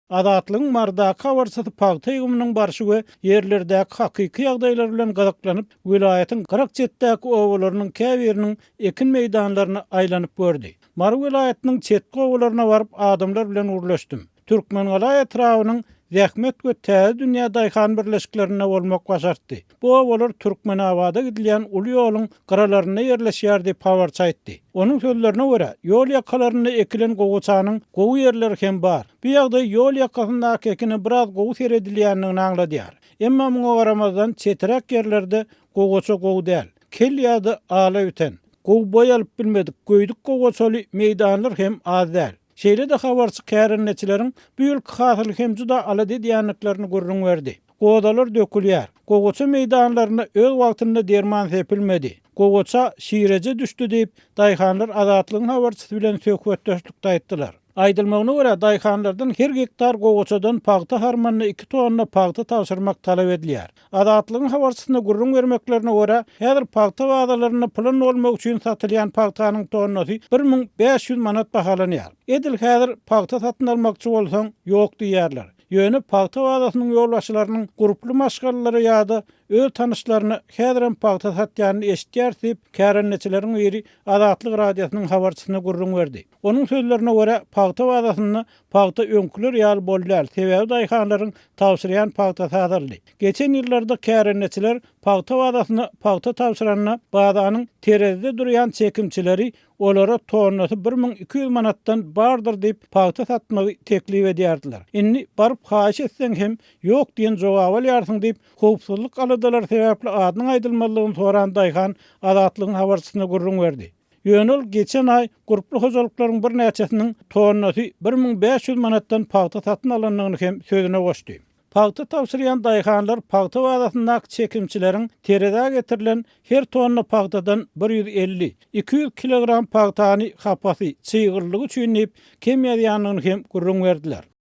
Adatlygyň mardaky habarsaty pagty ýygymynyň barşy we ýerlerdäki hakyky ýagdaýlar bilen gazaplanıp, vilayatyň 47-däki owalarynyň käbiriniň ekin meýdanlaryny aýlanyp gördi. Mar vilayatynyň çetki owalaryna baryp adamlar bilen urlaşdym. Türkmengalay etrawynyň zähmet we täze dünýä daýhan birleşiklerine bolmak başartdy. Bu owalar Türkmenabada gidilýän uly ýoluň garalaryna ýerleşýär diýip habar çaýtdy. Onuň sözlerine görä, ýol ýakalaryna ekilen goguçanyň gowy ýerleri hem bar. Bu ýagdaý ýol ýakasyndaky ekine biraz gowy seredilýändigini aňladýar. Emma muňa garamazdan çetirek ýerlerde goguça gowy däl. Kel ýa-da ala üten. Gowy boýalyp bilmedik, göýdük goguçaly meýdanlar hem az däl. Şeýle de habarçy kärinneçileriň bu ýylky hasyllyk hem juda ala diýýänliklerini görüň berdi. Godalar dökülýär. Goguça meýdanlaryna öz wagtynda derman sepilmedi. Goguça şireje düşdi diýip daýhanlar adatlygyň habarçysy bilen söhbetdeşlikde aýtdylar. Aýdylmagyna görä daýhanlardan her hektar goguçadan pagta harmanyna 2 tonna pagta tapşyrmak talap edilýär. Adatlygyň habarçysyna gurrun bermeklerine görä häzir pagta wagdalaryna plan bolmak üçin satylýan pagtanyň tonnasy 1500 manat bahalanýar. Edil häzir pagta satyn almakçy bolsaň ýok diýýärler. Ýöne pagta wagdasynyň ýolbaşçylarynyň gruply maşgalary ýa-da öz tanışlaryny häzirem pagta satýanyny eşitýär diýip kärinneçileriň biri Adatlyk radiosynyň habarçysyna gurrun berdi. Onuň sözlerine görä pagta wagdasyny pagta öňküler ýaly bolýar. Sebäbi daýhanlaryň tapşyrýan pagta satyldy. Geçen ýyllarda kärinneçiler pagta wagdasyny pagta tapşyranyna bazanyň terezde durýan çekimçileri olara tonnasy 1200 manatdan bardyr diýip pagta satmagy teklip edýärdiler. Inni baryp haýyş etseň hem ýok diýen jogap alýarsyň diýip howpsuzlyk aladalar sebäpli adynyň aýdylmalygyny soran daýhan Adatlygyň habarçysyna gurrun berdi. Ýönül geçen ay gruply hojalyklaryň bir näçesiniň tonnasy 1500 manatdan pagta satyn alanlygyny hem sözüne goşdy. Pagta tapşyrýan daýhanlar pagta wagdasyndaky çekimçileriň terede getirilen her tonna pagtadan 150-200 kilogram pagtany hapasy çyýgyrlygy üçin kem ýadyanyny hem gurrun berdiler.